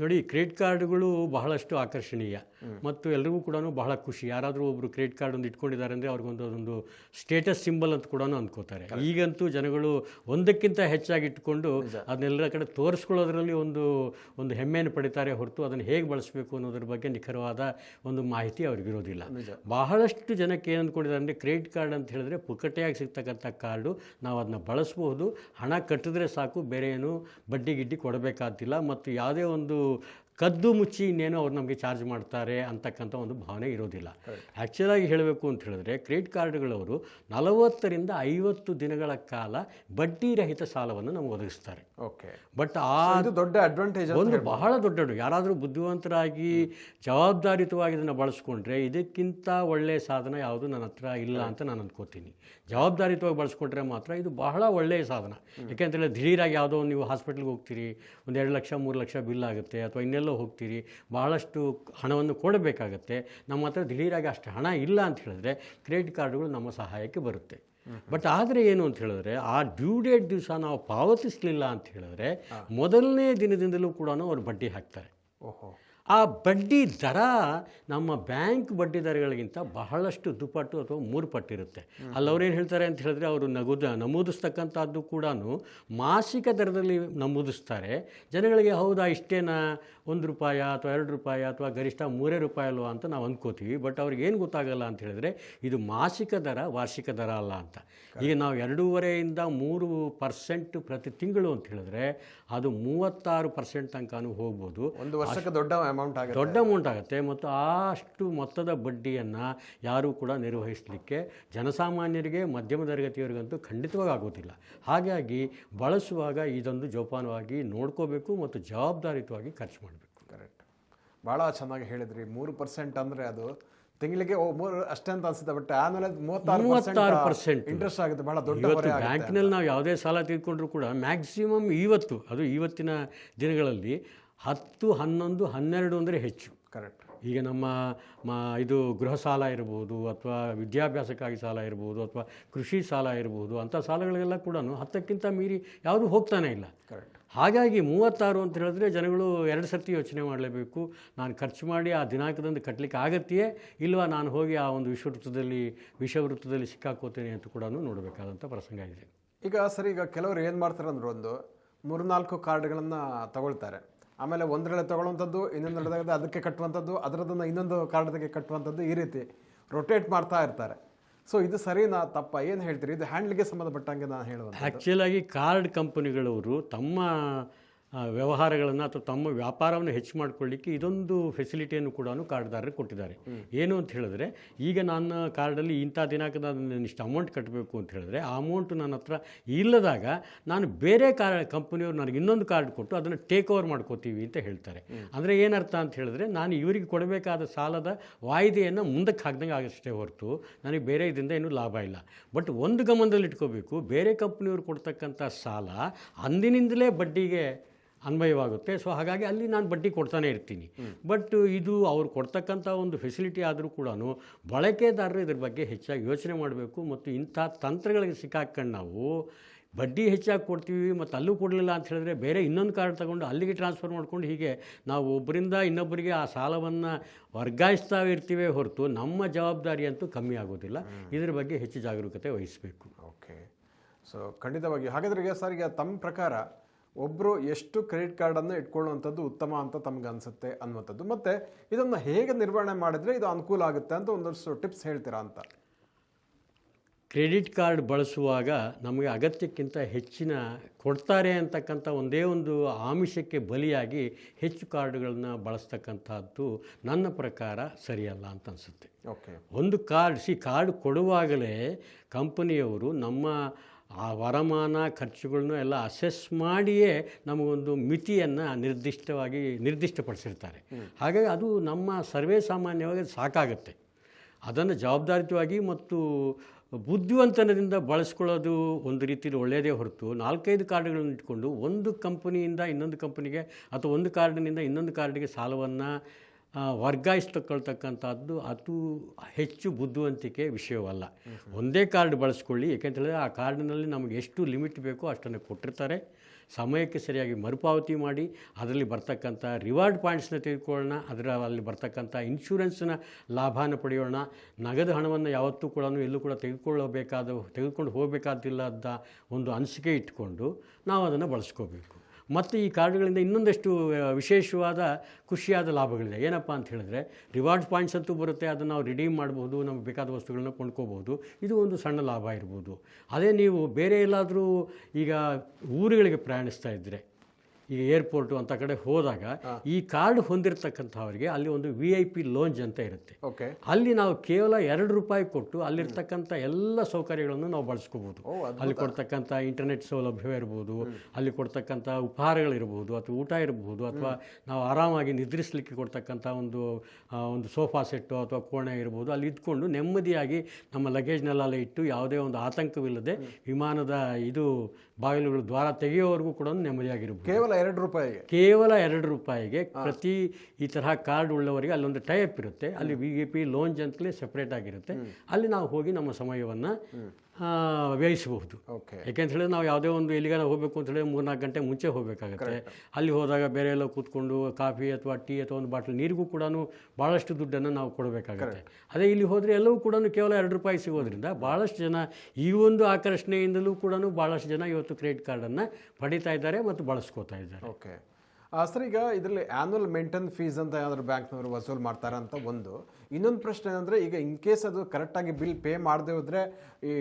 ನೋಡಿ, ಕ್ರೆಡಿಟ್ ಕಾರ್ಡ್ಗಳು ಬಹಳಷ್ಟು ಆಕರ್ಷಣೀಯ ಮತ್ತು ಎಲ್ರಿಗೂ ಕೂಡ ಬಹಳ ಖುಷಿ. ಯಾರಾದರೂ ಒಬ್ಬರು ಕ್ರೆಡಿಟ್ ಕಾರ್ಡ್ ಒಂದು ಇಟ್ಕೊಂಡಿದ್ದಾರೆ ಅಂದರೆ ಅವ್ರಿಗೊಂದು ಸ್ಟೇಟಸ್ ಸಿಂಬಲ್ ಅಂತ ಕೂಡ ಅನ್ಕೋತಾರೆ. ಈಗಂತೂ ಜನಗಳು ಒಂದಕ್ಕಿಂತ ಹೆಚ್ಚಾಗಿ ಇಟ್ಕೊಂಡು ಅದನ್ನೆಲ್ಲರ ಕಡೆ ತೋರಿಸ್ಕೊಳ್ಳೋದ್ರಲ್ಲಿ ಒಂದು ಹೆಮ್ಮೆಯನ್ನು ಪಡಿತಾರೆ ಹೊರತು ಅದನ್ನು ಹೇಗೆ ಬಳಸಬೇಕು ಅನ್ನೋದ್ರ ಬಗ್ಗೆ ನಿಖರವಾದ ಒಂದು ಮಾಹಿತಿ ಅವ್ರಿಗಿರೋದಿಲ್ಲ. ಬಹಳಷ್ಟು ಜನಕ್ಕೆ ಏನು ಅಂದ್ಕೊಂಡಿದ್ದಾರೆ ಅಂದರೆ ಕ್ರೆಡಿಟ್ ಕಾರ್ಡ್ ಅಂತ ಹೇಳಿದ್ರೆ ಪುಕ್ಕಟೆಯಾಗಿ ಸಿಗ್ತಕ್ಕಂಥ ಕಾರ್ಡು, ನಾವು ಅದನ್ನ ಬಳಸ್ಬೋದು, ಹಣ ಕಟ್ಟಿದ್ರೆ ಸಾಕು, ಬೇರೆ ಏನು ಬಡ್ಡಿ ಗಿಡ್ಡಿ ಕೊಡಬೇಕಾಗ್ತಿಲ್ಲ, ಮತ್ತು ಯಾವುದೇ ಒಂದು ಕದ್ದು ಮುಚ್ಚಿ ಇನ್ನೇನು ಅವ್ರು ನಮಗೆ ಚಾರ್ಜ್ ಮಾಡ್ತಾರೆ ಅಂತಕ್ಕಂಥ ಒಂದು ಭಾವನೆ ಇರೋದಿಲ್ಲ. ಆ್ಯಕ್ಚುಲಾಗಿ ಹೇಳಬೇಕು ಅಂತ ಹೇಳಿದ್ರೆ ಕ್ರೆಡಿಟ್ ಕಾರ್ಡ್ಗಳವರು 40 ರಿಂದ 50 ದಿನಗಳ ಕಾಲ ಬಡ್ಡಿ ರಹಿತ ಸಾಲವನ್ನು ನಮ್ಗೆ ಒದಗಿಸ್ತಾರೆ. ಓಕೆ, ಬಟ್ ದೊಡ್ಡ ಅಡ್ವಾಂಟೇಜ್, ಒಂದು ಬಹಳ ದೊಡ್ಡ, ಯಾರಾದರೂ ಬುದ್ಧಿವಂತರಾಗಿ ಜವಾಬ್ದಾರಿಯುತವಾಗಿ ಇದನ್ನು ಬಳಸ್ಕೊಂಡ್ರೆ ಇದಕ್ಕಿಂತ ಒಳ್ಳೆಯ ಸಾಧನ ಯಾವುದು ನನ್ನ ಹತ್ರ ಇಲ್ಲ ಅಂತ ನಾನು ಅಂದ್ಕೋತೀನಿ. ಜವಾಬ್ದಾರಿಯುತವಾಗಿ ಬಳಸ್ಕೊಂಡ್ರೆ ಮಾತ್ರ ಇದು ಬಹಳ ಒಳ್ಳೆಯ ಸಾಧನ. ಯಾಕೆಂತೇಳಿ ದಿಢೀರಾಗಿ ಯಾವುದೋ ನೀವು ಹಾಸ್ಪಿಟ್ಲಿಗೆ ಹೋಗ್ತೀರಿ, ಒಂದು 2 ಲಕ್ಷ 3 ಲಕ್ಷ ಬಿಲ್ ಆಗುತ್ತೆ, ಅಥವಾ ಇನ್ನೆಲ್ಲೋ ಹೋಗ್ತೀರಿ, ಬಹಳಷ್ಟು ಹಣವನ್ನು ಕೊಡಬೇಕಾಗತ್ತೆ. ನಮ್ಮ ಹತ್ರ ದಿಢೀರಾಗಿ ಅಷ್ಟು ಹಣ ಇಲ್ಲ ಅಂತ ಹೇಳಿದ್ರೆ ಕ್ರೆಡಿಟ್ ಕಾರ್ಡ್ಗಳು ನಮ್ಮ ಸಹಾಯಕ್ಕೆ ಬರುತ್ತೆ. ಬಟ್ ಆದರೆ ಏನು ಅಂತ ಹೇಳಿದ್ರೆ ಆ ಡ್ಯೂ ಡೇಟ್ ದಿವಸ ನಾವು ಪಾವತಿಸಲಿಲ್ಲ ಅಂತ ಹೇಳಿದ್ರೆ ಮೊದಲನೇ ದಿನದಿಂದಲೂ ಕೂಡ ಅವ್ರು ಬಡ್ಡಿ ಹಾಕ್ತಾರೆ. ಆ ಬಡ್ಡಿ ದರ ನಮ್ಮ ಬ್ಯಾಂಕ್ ಬಡ್ಡಿ ದರಗಳಿಗಿಂತ ಬಹಳಷ್ಟು ದುಪ್ಪಟ್ಟು ಅಥವಾ 3 ಪಟ್ಟಿರುತ್ತೆ. ಅಲ್ಲವ್ರೇನು ಹೇಳ್ತಾರೆ ಅಂತ ಹೇಳಿದ್ರೆ ಅವರು ನಮೂದಿಸ್ತಕ್ಕಂಥದ್ದು ಕೂಡ ಮಾಸಿಕ ದರದಲ್ಲಿ ನಮೂದಿಸ್ತಾರೆ. ಜನಗಳಿಗೆ ಹೌದಾ ಇಷ್ಟೇನಾ, ₹1 ಅಥವಾ ₹2 ಅಥವಾ ಗರಿಷ್ಠ ₹3 ಅಲ್ವಾ ಅಂತ ನಾವು ಅಂದ್ಕೋತೀವಿ. ಬಟ್ ಅವ್ರಿಗೆ ಏನು ಗೊತ್ತಾಗಲ್ಲ ಅಂತ ಹೇಳಿದ್ರೆ ಇದು ಮಾಸಿಕ ದರ, ವಾರ್ಷಿಕ ದರ ಅಲ್ಲ ಅಂತ. ಈಗ ನಾವು 2.5% ರಿಂದ 3% ಪ್ರತಿ ತಿಂಗಳು ಅಂತ ಹೇಳಿದ್ರೆ ಅದು 36% ತನಕನೂ ಹೋಗ್ಬೋದು. ಒಂದು ವರ್ಷಕ್ಕೆ ದೊಡ್ಡ ಅಮೌಂಟ್ ಆಗುತ್ತೆ. ಮತ್ತು ಅಷ್ಟು ಮೊತ್ತದ ಬಡ್ಡಿಯನ್ನು ಯಾರೂ ಕೂಡ ನಿರ್ವಹಿಸಲಿಕ್ಕೆ ಜನಸಾಮಾನ್ಯರಿಗೆ, ಮಧ್ಯಮ ತರಗತಿಯವರಿಗಂತೂ ಖಂಡಿತವಾಗಿ ಆಗೋದಿಲ್ಲ. ಹಾಗಾಗಿ ಬಳಸುವಾಗ ಇದೊಂದು ಜೋಪಾನವಾಗಿ ನೋಡ್ಕೋಬೇಕು ಮತ್ತು ಜವಾಬ್ದಾರಿಯುತವಾಗಿ ಖರ್ಚು ಮಾಡಬೇಕು. ಕರೆಕ್ಟ್, ಭಾಳ ಚೆನ್ನಾಗಿ ಹೇಳಿದ್ರಿ. 3% ಅಂದರೆ ಅದು ತಿಂಗಳಿಗೆ 3 ಅಷ್ಟೇ ಅಂತ ಅನ್ಸುತ್ತೆ, ಬಟ್ ಆಮೇಲೆ 36% ಇಂಟ್ರೆಸ್ಟ್ ಆಗುತ್ತೆ. ಬಹಳ ದೊಡ್ಡ ಬ್ಯಾಂಕ್ನಲ್ಲಿ ನಾವು ಯಾವುದೇ ಸಾಲ ತೆಗೆದುಕೊಂಡ್ರೂ ಕೂಡ ಮ್ಯಾಕ್ಸಿಮಮ್ ಇವತ್ತಿನ ದಿನಗಳಲ್ಲಿ 10, 11, 12 ಅಂದರೆ ಹೆಚ್ಚು. ಕರೆಕ್ಟ್. ಈಗ ನಮ್ಮ ಇದು ಗೃಹ ಸಾಲ ಇರ್ಬೋದು, ಅಥವಾ ವಿದ್ಯಾಭ್ಯಾಸಕ್ಕಾಗಿ ಸಾಲ ಇರ್ಬೋದು, ಅಥವಾ ಕೃಷಿ ಸಾಲ ಇರ್ಬೋದು, ಅಂಥ ಸಾಲಗಳಿಗೆಲ್ಲ ಕೂಡ 10ಕ್ಕಿಂತ ಮೀರಿ ಯಾವುದೂ ಹೋಗ್ತಾನೆ ಇಲ್ಲ. ಕರೆಕ್ಟ್. ಹಾಗಾಗಿ 36 ಅಂತ ಹೇಳಿದ್ರೆ ಜನಗಳು 2 ಸರ್ತಿ ಯೋಚನೆ ಮಾಡಲೇಬೇಕು. ನಾನು ಖರ್ಚು ಮಾಡಿ ಆ ದಿನಾಂಕದಂದು ಕಟ್ಟಲಿಕ್ಕೆ ಆಗತ್ತೆಯೇ ಇಲ್ವಾ, ನಾನು ಹೋಗಿ ಆ ಒಂದು ವಿಷವೃತ್ತದಲ್ಲಿ ಸಿಕ್ಕಾಕೋತೇನೆ ಅಂತ ಕೂಡ ನೋಡಬೇಕಾದಂಥ ಪ್ರಸಂಗ ಇದೆ. ಈಗ ಕೆಲವರು ಏನು ಮಾಡ್ತಾರೆ ಅಂದ್ರೆ ಒಂದು 3-4 ಕಾರ್ಡ್ಗಳನ್ನು ತಗೊಳ್ತಾರೆ, ಆಮೇಲೆ ಒಂದರಲ್ಲೇ ತಗೊಳ್ಳುವಂಥದ್ದು, ಇನ್ನೊಂದರದಾಗ ಅದಕ್ಕೆ ಕಟ್ಟುವಂಥದ್ದು, ಅದರದನ್ನು ಇನ್ನೊಂದು ಕಾರ್ಡ್ಗೆ ಕಟ್ಟುವಂಥದ್ದು, ಈ ರೀತಿ ರೊಟೇಟ್ ಮಾಡ್ತಾ ಇರ್ತಾರೆ. ಸೊ ಇದು ಸರಿನಾ ತಪ್ಪ, ಏನು ಹೇಳ್ತೀರಿ? ಇದು ಹ್ಯಾಂಡ್ಲಿಗೆ ಸಂಬಂಧಪಟ್ಟಂಗೆ ನಾನು ಹೇಳುವುದು. ಆ್ಯಕ್ಚುಲಾಗಿ ಕಾರ್ಡ್ ಕಂಪನಿಗಳವರು ತಮ್ಮ ವ್ಯವಹಾರಗಳನ್ನು ಅಥವಾ ತಮ್ಮ ವ್ಯಾಪಾರವನ್ನು ಹೆಚ್ಚು ಮಾಡಿಕೊಳ್ಳಿಕ್ಕೆ ಇದೊಂದು ಫೆಸಿಲಿಟಿಯನ್ನು ಕೂಡ ಕಾರ್ಡ್ದಾರರಿಗೆ ಕೊಟ್ಟಿದ್ದಾರೆ. ಏನು ಅಂತ ಹೇಳಿದ್ರೆ, ಈಗ ನನ್ನ ಕಾರ್ಡಲ್ಲಿ ಇಂಥ ದಿನಾಂಕದ ಇಷ್ಟು ಅಮೌಂಟ್ ಕಟ್ಟಬೇಕು ಅಂತ ಹೇಳಿದ್ರೆ ಆ ಅಮೌಂಟು ನನ್ನ ಹತ್ರ ಇಲ್ಲದಾಗ ನಾನು ಬೇರೆ ಕಂಪನಿಯವರು ನನಗೆ ಇನ್ನೊಂದು ಕಾರ್ಡ್ ಕೊಟ್ಟು ಅದನ್ನು ಟೇಕ್ ಓವರ್ ಮಾಡ್ಕೋತೀವಿ ಅಂತ ಹೇಳ್ತಾರೆ. ಅಂದರೆ ಏನರ್ಥ ಅಂತ ಹೇಳಿದ್ರೆ, ನಾನು ಇವರಿಗೆ ಕೊಡಬೇಕಾದ ಸಾಲದ ವಾಯಿದೆಯನ್ನು ಮುಂದಕ್ಕೆ ಹಾಕ್ದಂಗೆ ಆಗಷ್ಟೇ ಹೊರತು ನನಗೆ ಬೇರೆ ಇದರಿಂದ ಏನೂ ಲಾಭ ಇಲ್ಲ. ಬಟ್ ಒಂದು ಗಮನದಲ್ಲಿ ಇಟ್ಕೋಬೇಕು, ಬೇರೆ ಕಂಪ್ನಿಯವರು ಕೊಡ್ತಕ್ಕಂಥ ಸಾಲ ಅಂದಿನಿಂದಲೇ ಬಡ್ಡಿಗೆ ಅನ್ವಯವಾಗುತ್ತೆ. ಸೊ ಹಾಗಾಗಿ ಅಲ್ಲಿ ನಾನು ಬಡ್ಡಿ ಕೊಡ್ತಾನೆ ಇರ್ತೀನಿ. ಬಟ್ ಇದು ಅವ್ರು ಕೊಡ್ತಕ್ಕಂಥ ಒಂದು ಫೆಸಿಲಿಟಿ ಆದರೂ ಕೂಡ ಬಳಕೆದಾರರು ಇದ್ರ ಬಗ್ಗೆ ಹೆಚ್ಚಾಗಿ ಯೋಚನೆ ಮಾಡಬೇಕು. ಮತ್ತು ಇಂಥ ತಂತ್ರಗಳಿಗೆ ಸಿಕ್ಕಾಕೊಂಡು ನಾವು ಬಡ್ಡಿ ಹೆಚ್ಚಾಗಿ ಕೊಡ್ತೀವಿ ಮತ್ತು ಅಲ್ಲೂ ಕೊಡಲಿಲ್ಲ ಅಂತ ಹೇಳಿದ್ರೆ ಬೇರೆ ಇನ್ನೊಂದು ಕಾರ್ಡ್ ತಗೊಂಡು ಅಲ್ಲಿಗೆ ಟ್ರಾನ್ಸ್ಫರ್ ಮಾಡ್ಕೊಂಡು ಹೀಗೆ ನಾವು ಒಬ್ಬರಿಂದ ಇನ್ನೊಬ್ಬರಿಗೆ ಆ ಸಾಲವನ್ನು ವರ್ಗಾಯಿಸ್ತಾ ಇರ್ತೀವಿ ಹೊರತು ನಮ್ಮ ಜವಾಬ್ದಾರಿ ಅಂತೂ ಕಮ್ಮಿ ಆಗೋದಿಲ್ಲ. ಇದ್ರ ಬಗ್ಗೆ ಹೆಚ್ಚು ಜಾಗರೂಕತೆ ವಹಿಸಬೇಕು. ಓಕೆ, ಸೊ ಖಂಡಿತವಾಗಿ. ಹಾಗಾದ್ರೆ ಸರ್, ಈಗ ತಮ್ಮ ಪ್ರಕಾರ ಒಬ್ಬರು ಎಷ್ಟು ಕ್ರೆಡಿಟ್ ಕಾರ್ಡನ್ನು ಇಟ್ಕೊಳ್ಳುವಂಥದ್ದು ಉತ್ತಮ ಅಂತ ತಮ್ಗೆ ಅನಿಸುತ್ತೆ ಅನ್ನುವಂಥದ್ದು, ಮತ್ತು ಇದನ್ನು ಹೇಗೆ ನಿರ್ವಹಣೆ ಮಾಡಿದರೆ ಇದು ಅನುಕೂಲ ಆಗುತ್ತೆ ಅಂತ ಒಂದಷ್ಟು ಟಿಪ್ಸ್ ಹೇಳ್ತೀರಾ ಅಂತ? ಕ್ರೆಡಿಟ್ ಕಾರ್ಡ್ ಬಳಸುವಾಗ ನಮಗೆ ಅಗತ್ಯಕ್ಕಿಂತ ಹೆಚ್ಚಿನ ಕೊಡ್ತಾರೆ ಅಂತಕ್ಕಂಥ ಒಂದೇ ಒಂದು ಆಮಿಷಕ್ಕೆ ಬಲಿಯಾಗಿ ಹೆಚ್ಚು ಕಾರ್ಡ್ಗಳನ್ನ ಬಳಸ್ತಕ್ಕಂಥದ್ದು ನನ್ನ ಪ್ರಕಾರ ಸರಿಯಲ್ಲ ಅಂತ ಅನಿಸುತ್ತೆ. ಓಕೆ, ಒಂದು ಕಾರ್ಡ್ ಕೊಡುವಾಗಲೇ ಕಂಪನಿಯವರು ನಮ್ಮ ಆ ವರಮಾನ ಖರ್ಚುಗಳನ್ನು ಎಲ್ಲ ಅಸೆಸ್ ಮಾಡಿಯೇ ನಮಗೊಂದು ಮಿತಿಯನ್ನು ನಿರ್ದಿಷ್ಟಪಡಿಸಿರ್ತಾರೆ. ಹಾಗಾಗಿ ಅದು ನಮ್ಮ ಸರ್ವೇ ಸಾಮಾನ್ಯವಾಗಿ ಸಾಕಾಗುತ್ತೆ. ಅದನ್ನು ಜವಾಬ್ದಾರಿಯುತವಾಗಿ ಮತ್ತು ಬುದ್ಧಿವಂತನದಿಂದ ಬಳಸ್ಕೊಳ್ಳೋದು ಒಂದು ರೀತಿಯಲ್ಲಿ ಒಳ್ಳೆಯದೇ ಹೊರತು 4-5 ಕಾರ್ಡ್ಗಳನ್ನು ಇಟ್ಕೊಂಡು ಒಂದು ಕಂಪನಿಯಿಂದ ಇನ್ನೊಂದು ಕಂಪನಿಗೆ ಅಥವಾ ಒಂದು ಕಾರ್ಡಿನಿಂದ ಇನ್ನೊಂದು ಕಾರ್ಡಿಗೆ ಸಾಲವನ್ನು ವರ್ಗಾಯಿಸ್ತಕ್ಕಂಥದ್ದು ಅದು ಹೆಚ್ಚು ಬುದ್ಧಿವಂತಿಕೆ ವಿಷಯವಲ್ಲ. ಒಂದೇ ಕಾರ್ಡ್ ಬಳಸ್ಕೊಳ್ಳಿ, ಏಕೆಂತೇಳಿದ್ರೆ ಆ ಕಾರ್ಡಿನಲ್ಲಿ ನಮಗೆ ಎಷ್ಟು ಲಿಮಿಟ್ ಬೇಕೋ ಅಷ್ಟನ್ನು ಕೊಟ್ಟಿರ್ತಾರೆ. ಸಮಯಕ್ಕೆ ಸರಿಯಾಗಿ ಮರುಪಾವತಿ ಮಾಡಿ ಅದರಲ್ಲಿ ಬರ್ತಕ್ಕಂಥ ರಿವಾರ್ಡ್ ಪಾಯಿಂಟ್ಸ್ನ ತೆಗೆದುಕೊಳ್ಳೋಣ, ಅಲ್ಲಿ ಬರ್ತಕ್ಕಂಥ ಇನ್ಶೂರೆನ್ಸ್ನ ಲಾಭನ ಪಡೆಯೋಣ. ನಗದು ಹಣವನ್ನು ಯಾವತ್ತೂ ಕೂಡ ಎಲ್ಲೂ ಕೂಡ ತೆಗೆದುಕೊಂಡು ಹೋಗಬೇಕಾದಿಲ್ಲ ಅಂತ ಒಂದು ಅನಿಸಿಕೆ ಇಟ್ಕೊಂಡು ನಾವು ಅದನ್ನು ಬಳಸ್ಕೋಬೇಕು. ಮತ್ತು ಈ ಕಾರ್ಡ್ಗಳಿಂದ ಇನ್ನೊಂದಷ್ಟು ವಿಶೇಷವಾದ ಖುಷಿಯಾದ ಲಾಭಗಳಿದೆ. ಏನಪ್ಪ ಅಂತ ಹೇಳಿದ್ರೆ, ರಿವಾರ್ಡ್ಸ್ ಪಾಯಿಂಟ್ಸ್ ಅಂತೂ ಬರುತ್ತೆ, ಅದನ್ನು ನಾವು ರಿಡೀಮ್ ಮಾಡ್ಬೋದು, ನಮಗೆ ಬೇಕಾದ ವಸ್ತುಗಳನ್ನ ಕೊಂಡ್ಕೋಬೋದು. ಇದು ಒಂದು ಸಣ್ಣ ಲಾಭ ಇರ್ಬೋದು. ಅದೇ ನೀವು ಬೇರೆ ಎಲ್ಲಾದರೂ ಈಗ ಊರುಗಳಿಗೆ ಪ್ರಯಾಣಿಸ್ತಾ ಇದ್ದರೆ, ಈಗ ಏರ್ಪೋರ್ಟು ಅಂತ ಕಡೆ ಹೋದಾಗ ಈ ಕಾರ್ಡ್ ಹೊಂದಿರತಕ್ಕಂಥವರಿಗೆ ಅಲ್ಲಿ ಒಂದು VIP ಲೋಂಜ್ ಅಂತ ಇರುತ್ತೆ. ಅಲ್ಲಿ ನಾವು ಕೇವಲ ₹2 ಕೊಟ್ಟು ಅಲ್ಲಿರ್ತಕ್ಕಂಥ ಎಲ್ಲ ಸೌಕರ್ಯಗಳನ್ನು ನಾವು ಬಳಸ್ಕೋಬೋದು. ಅಲ್ಲಿ ಕೊಡ್ತಕ್ಕಂಥ ಇಂಟರ್ನೆಟ್ ಸೌಲಭ್ಯ ಇರ್ಬೋದು, ಅಲ್ಲಿ ಕೊಡ್ತಕ್ಕಂಥ ಉಪಹಾರಗಳಿರ್ಬೋದು, ಅಥವಾ ಊಟ ಇರಬಹುದು, ಅಥವಾ ನಾವು ಆರಾಮಾಗಿ ನಿದ್ರಿಸಲಿಕ್ಕೆ ಕೊಡ್ತಕ್ಕಂಥ ಒಂದು ಸೋಫಾ ಸೆಟ್ಟು ಅಥವಾ ಕೋಣೆ ಇರ್ಬೋದು. ಅಲ್ಲಿ ಇದ್ಕೊಂಡು ನೆಮ್ಮದಿಯಾಗಿ ನಮ್ಮ ಲಗೇಜ್ನೆಲ್ಲ ಇಟ್ಟು ಯಾವುದೇ ಒಂದು ಆತಂಕವಿಲ್ಲದೆ ವಿಮಾನದ ಬಾಗಿಲುಗಳು ದ್ವಾರ ತೆಗೆಯೋವರೆಗೂ ಕೂಡ ನೆಮ್ಮದಿಯಾಗಿರ್ಬೋದು. ಕೇವಲ ₹2 ಪ್ರತಿ ಈ ತರಹ ಕಾರ್ಡ್ ಉಳ್ಳವರಿಗೆ ಅಲ್ಲೊಂದು ಟೈಪ್ ಇರುತ್ತೆ. ಅಲ್ಲಿ VIP ಲೋಂಜ್ ಅಂತಲೇ ಸೆಪ್ರೇಟ್ ಆಗಿರುತ್ತೆ. ಅಲ್ಲಿ ನಾವು ಹೋಗಿ ನಮ್ಮ ಸಮಯವನ್ನು ವ್ಯಯಿಸಬಹುದು. ಯಾಕೆಂತ ಹೇಳಿದ್ರೆ ನಾವು ಯಾವುದೇ ಒಂದು ಎಲ್ಲಿಗಾನ ಹೋಗಬೇಕು ಅಂತ ಹೇಳಿದ್ರೆ 3-4 ಗಂಟೆ ಮುಂಚೆ ಹೋಗಬೇಕಾಗತ್ತೆ. ಅಲ್ಲಿ ಹೋದಾಗ ಬೇರೆ ಎಲ್ಲ ಕೂತ್ಕೊಂಡು ಕಾಫಿ ಅಥವಾ ಟೀ ಅಥವಾ ಒಂದು ಬಾಟಲ್ ನೀರಿಗೂ ಕೂಡ ಭಾಳಷ್ಟು ದುಡ್ಡನ್ನು ನಾವು ಕೊಡಬೇಕಾಗತ್ತೆ. ಅದೇ ಇಲ್ಲಿ ಹೋದರೆ ಎಲ್ಲವೂ ಕೂಡ ಕೇವಲ ₹2 ಸಿಗೋದ್ರಿಂದ ಭಾಳಷ್ಟು ಜನ ಈ ಒಂದು ಆಕರ್ಷಣೆಯಿಂದಲೂ ಕೂಡ ಭಾಳಷ್ಟು ಜನ ಇವತ್ತು ಕ್ರೆಡಿಟ್ ಕಾರ್ಡನ್ನು ಪಡಿತಾ ಇದ್ದಾರೆ ಮತ್ತು ಬಳಸ್ಕೋತಾ ಇದ್ದಾರೆ. ಸರ್, ಈಗ ಇದರಲ್ಲಿ ಆ್ಯನ್ಯುವಲ್ ಮೇಂಟೆನೆನ್ಸ್ ಫೀಸ್ ಅಂತ ಏನಾದರೂ ಬ್ಯಾಂಕ್ನವರು ವಸೂಲು ಮಾಡ್ತಾರೆ ಅಂತ ಒಂದು. ಇನ್ನೊಂದು ಪ್ರಶ್ನೆ ಏನಂದರೆ, ಈಗ ಇನ್ ಕೇಸ್ ಅದು ಕರೆಕ್ಟಾಗಿ ಬಿಲ್ ಪೇ ಮಾಡದೆ ಹೋದರೆ ಈ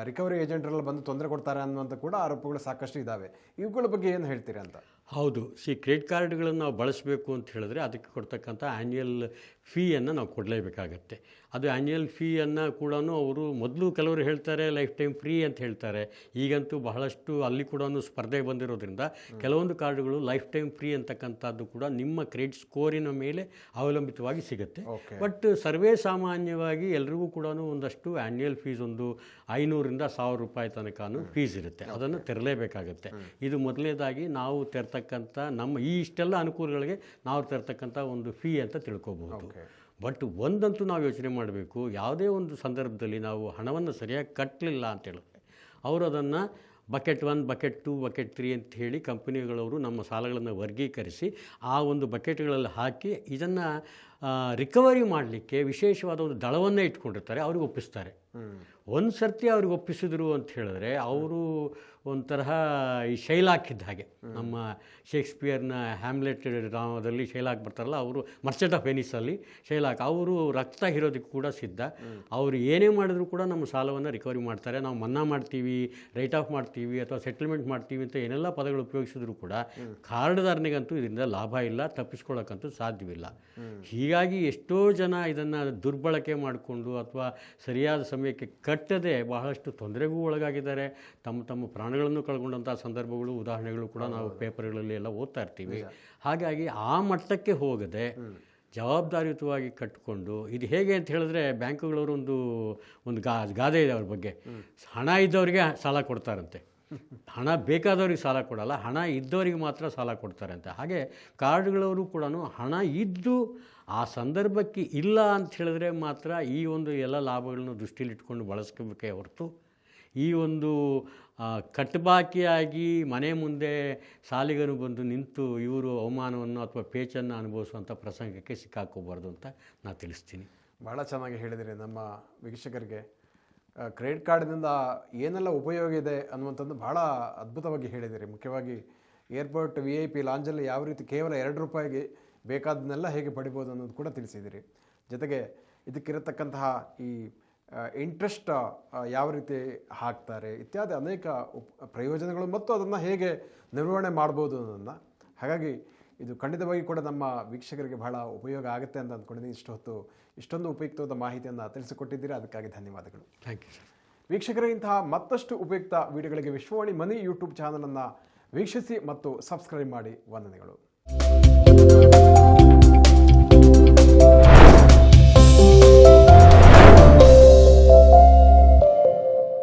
ರಿಕವರಿ ಏಜೆಂಟ್ರೆಲ್ಲ ಬಂದು ತೊಂದರೆ ಕೊಡ್ತಾರೆ ಅನ್ನುವಂಥ ಕೂಡ ಆರೋಪಗಳು ಸಾಕಷ್ಟು ಇದ್ದಾವೆ. ಇವುಗಳ ಬಗ್ಗೆ ಏನು ಹೇಳ್ತೀರಿ ಅಂತ? ಹೌದು, ಕ್ರೆಡಿಟ್ ಕಾರ್ಡ್ಗಳನ್ನು ನಾವು ಬಳಸಬೇಕು ಅಂತ ಹೇಳಿದ್ರೆ ಅದಕ್ಕೆ ಕೊಡ್ತಕ್ಕಂಥ ಆ್ಯನ್ಯುಯಲ್ ಫೀಯನ್ನು ನಾವು ಕೊಡಲೇಬೇಕಾಗತ್ತೆ. ಅದು ಆ್ಯನ್ಯುಯಲ್ ಫೀಯನ್ನು ಕೂಡ ಅವರು ಮೊದಲು ಕೆಲವರು ಹೇಳ್ತಾರೆ ಲೈಫ್ ಟೈಮ್ ಫ್ರೀ ಅಂತ ಹೇಳ್ತಾರೆ. ಈಗಂತೂ ಬಹಳಷ್ಟು ಅಲ್ಲಿ ಕೂಡ ಸ್ಪರ್ಧೆ ಬಂದಿರೋದ್ರಿಂದ ಕೆಲವೊಂದು ಕಾರ್ಡ್ಗಳು ಲೈಫ್ ಟೈಮ್ ಫ್ರೀ ಅಂತಕ್ಕಂಥದ್ದು ಕೂಡ ನಿಮ್ಮ ಕ್ರೆಡಿಟ್ ಸ್ಕೋರಿನ ಮೇಲೆ ಅವಲಂಬಿತವಾಗಿ ಸಿಗುತ್ತೆ. ಬಟ್ ಸರ್ವೇ ಸಾಮಾನ್ಯವಾಗಿ ಎಲ್ರಿಗೂ ಕೂಡ ಒಂದಷ್ಟು ಆ್ಯನ್ಯುಯಲ್ ಫೀಸ್ ಒಂದು ₹500ರಿಂದ ₹1000 ತನಕ ಫೀಸ್ ಇರುತ್ತೆ. ಅದನ್ನು ತೆರಲೇಬೇಕಾಗತ್ತೆ. ಇದು ಮೊದಲನೇದಾಗಿ ನಾವು ತೆರತಕ್ಕಂಥ ನಮ್ಮ ಇಷ್ಟೆಲ್ಲ ಅನುಕೂಲಗಳಿಗೆ ನಾವು ತರ್ತಕ್ಕಂಥ ಒಂದು ಫೀ ಅಂತ ತಿಳ್ಕೊಬಹುದು. ಬಟ್ ಒಂದಂತೂ ನಾವು ಯೋಚನೆ ಮಾಡಬೇಕು, ಯಾವುದೇ ಒಂದು ಸಂದರ್ಭದಲ್ಲಿ ನಾವು ಹಣವನ್ನು ಸರಿಯಾಗಿ ಕಟ್ಟಲಿಲ್ಲ ಅಂತ ಹೇಳಿದ್ರೆ ಅವರು ಅದನ್ನು ಬಕೆಟ್ 1, ಬಕೆಟ್ 2, ಬಕೆಟ್ 3 ಅಂತ ಹೇಳಿ ಕಂಪನಿಗಳವರು ನಮ್ಮ ಸಾಲಗಳನ್ನು ವರ್ಗೀಕರಿಸಿ ಆ ಒಂದು ಬಕೆಟ್ಗಳಲ್ಲಿ ಹಾಕಿ ಇದನ್ನು ರಿಕವರಿ ಮಾಡಲಿಕ್ಕೆ ವಿಶೇಷವಾದ ಒಂದು ದಳವನ್ನೇ ಇಟ್ಕೊಂಡಿರ್ತಾರೆ. ಅವ್ರಿಗೆ ಒಪ್ಪಿಸ್ತಾರೆ. ಒಂದು ಸರ್ತಿ ಅವ್ರಿಗೆ ಒಪ್ಪಿಸಿದ್ರು ಅಂತ ಹೇಳಿದ್ರೆ ಅವರು ಒಂಥರ ಈ ಶೈಲಾಕ್ ಇದ್ದ ಹಾಗೆ. ನಮ್ಮ ಶೇಕ್ಸ್ಪಿಯರ್ನ ಹ್ಯಾಮ್ಲೆಟ್ ಡ್ರಾಮಾದಲ್ಲಿ ಶೈಲಾಕ್ ಬರ್ತಾರಲ್ಲ, ಅವರು ಮರ್ಚೆಂಟ್ ಆಫ್ ವೆನಿಸಲ್ಲಿ ಶೈಲಾಕ್, ಅವರು ರಕ್ತ ಹೀರೋದಕ್ಕೆ ಕೂಡ ಸಿದ್ಧ. ಅವರು ಏನೇ ಮಾಡಿದ್ರು ಕೂಡ ನಮ್ಮ ಸಾಲವನ್ನು ರಿಕವರಿ ಮಾಡ್ತಾರೆ. ನಾವು ಮನ್ನಾ ಮಾಡ್ತೀವಿ, ರೈಟ್ ಆಫ್ ಮಾಡ್ತೀವಿ ಅಥವಾ ಸೆಟಲ್ಮೆಂಟ್ ಮಾಡ್ತೀವಿ ಅಂತ ಏನೆಲ್ಲ ಪದಗಳು ಉಪಯೋಗಿಸಿದ್ರು ಕೂಡ ಕಾರ್ಡ್ದಾರನಿಗಂತೂ ಇದರಿಂದ ಲಾಭ ಇಲ್ಲ, ತಪ್ಪಿಸ್ಕೊಳ್ಳೋಕ್ಕಂತೂ ಸಾಧ್ಯವಿಲ್ಲ. ಹೀಗಾಗಿ ಎಷ್ಟೋ ಜನ ಇದನ್ನು ದುರ್ಬಳಕೆ ಮಾಡಿಕೊಂಡು ಅಥವಾ ಸರಿಯಾದ ಸಮಯಕ್ಕೆ ಕಟ್ಟದೆ ಬಹಳಷ್ಟು ತೊಂದರೆಗೂ ಒಳಗಾಗಿದ್ದಾರೆ. ತಮ್ಮ ಪ್ರಾಣಗಳನ್ನು ಕಳ್ಕೊಂಡಂಥ ಸಂದರ್ಭಗಳು, ಉದಾಹರಣೆಗಳು ಕೂಡ ನಾವು ಪೇಪರ್ಗಳಲ್ಲಿ ಎಲ್ಲ ಓದ್ತಾ ಇರ್ತೀವಿ. ಹಾಗಾಗಿ ಆ ಮಟ್ಟಕ್ಕೆ ಹೋಗದೆ ಜವಾಬ್ದಾರಿಯುತವಾಗಿ ಕಟ್ಟಿಕೊಂಡು, ಇದು ಹೇಗೆ ಅಂತ ಹೇಳಿದ್ರೆ ಬ್ಯಾಂಕುಗಳವರು ಒಂದು ಗಾದೆ ಇದೆ ಅವ್ರ ಬಗ್ಗೆ. ಹಣ ಇದ್ದವರಿಗೆ ಸಾಲ ಕೊಡ್ತಾರಂತೆ, ಹಣ ಬೇಕಾದವ್ರಿಗೆ ಸಾಲ ಕೊಡಲ್ಲ, ಹಣ ಇದ್ದವರಿಗೆ ಮಾತ್ರ ಸಾಲ ಕೊಡ್ತಾರಂತೆ. ಹಾಗೆ ಕಾರ್ಡ್ಗಳವರು ಕೂಡ ಹಣ ಇದ್ದು ಆ ಸಂದರ್ಭಕ್ಕೆ ಇಲ್ಲ ಅಂತ ಹೇಳಿದ್ರೆ ಮಾತ್ರ ಈ ಒಂದು ಎಲ್ಲ ಲಾಭಗಳನ್ನು ದೃಷ್ಟಿಲಿಟ್ಕೊಂಡು ಬಳಸ್ಕೋಬೇಕೇ ಹೊರತು ಈ ಒಂದು ಕಟ್ಟಬಾಕಿಯಾಗಿ ಮನೆ ಮುಂದೆ ಸಾಲಿಗನು ಬಂದು ನಿಂತು ಇವರು ಅವಮಾನವನ್ನು ಅಥವಾ ಪೇಚನ್ನು ಅನುಭವಿಸುವಂಥ ಪ್ರಸಂಗಕ್ಕೆ ಸಿಕ್ಕಾಕೋಬಾರ್ದು ಅಂತ ನಾನು ತಿಳಿಸ್ತೀನಿ. ಭಾಳ ಚೆನ್ನಾಗಿ ಹೇಳಿದಿರಿ. ನಮ್ಮ ವೀಕ್ಷಕರಿಗೆ ಕ್ರೆಡಿಟ್ ಕಾರ್ಡ್ನಿಂದ ಏನೆಲ್ಲ ಉಪಯೋಗ ಇದೆ ಅನ್ನುವಂಥದ್ದು ಭಾಳ ಅದ್ಭುತವಾಗಿ ಹೇಳಿದಿರಿ. ಮುಖ್ಯವಾಗಿ ಏರ್ಪೋರ್ಟ್ VIP ಲಾಂಜಲ್ಲಿ ಯಾವ ರೀತಿ ಕೇವಲ ₹2 ಬೇಕಾದನ್ನೆಲ್ಲ ಹೇಗೆ ಪಡಿಬೋದು ಅನ್ನೋದು ಕೂಡ ತಿಳಿಸಿದಿರಿ. ಜೊತೆಗೆ ಇದಕ್ಕಿರತಕ್ಕಂತಹ ಈ ಇಂಟ್ರೆಸ್ಟ್ ಯಾವ ರೀತಿ ಹಾಕ್ತಾರೆ ಇತ್ಯಾದಿ ಅನೇಕ ಪ್ರಯೋಜನಗಳು ಮತ್ತು ಅದನ್ನು ಹೇಗೆ ನಿರ್ವಹಣೆ ಮಾಡ್ಬೋದು ಅನ್ನೋದನ್ನು. ಹಾಗಾಗಿ ಇದು ಖಂಡಿತವಾಗಿ ಕೂಡ ನಮ್ಮ ವೀಕ್ಷಕರಿಗೆ ಬಹಳ ಉಪಯೋಗ ಆಗುತ್ತೆ ಅಂತ ಅಂದ್ಕೊಂಡಿದ್ದೀನಿ. ಇಷ್ಟೊಂದು ಉಪಯುಕ್ತವಾದ ಮಾಹಿತಿಯನ್ನು ತಿಳಿಸಿಕೊಟ್ಟಿದ್ದೀರಾ, ಅದಕ್ಕಾಗಿ ಧನ್ಯವಾದಗಳು. Thank you sir. ವೀಕ್ಷಕರೇ, ಇಂತಹ ಮತ್ತಷ್ಟು ಉಪಯುಕ್ತ ವಿಡಿಯೋಗಳಿಗೆ ವಿಶ್ವವಾಣಿ ಮನಿ ಯೂಟ್ಯೂಬ್ ಚಾನಲನ್ನು ವೀಕ್ಷಿಸಿ ಮತ್ತು ಸಬ್ಸ್ಕ್ರೈಬ್ ಮಾಡಿ. ವಂದನೆಗಳು.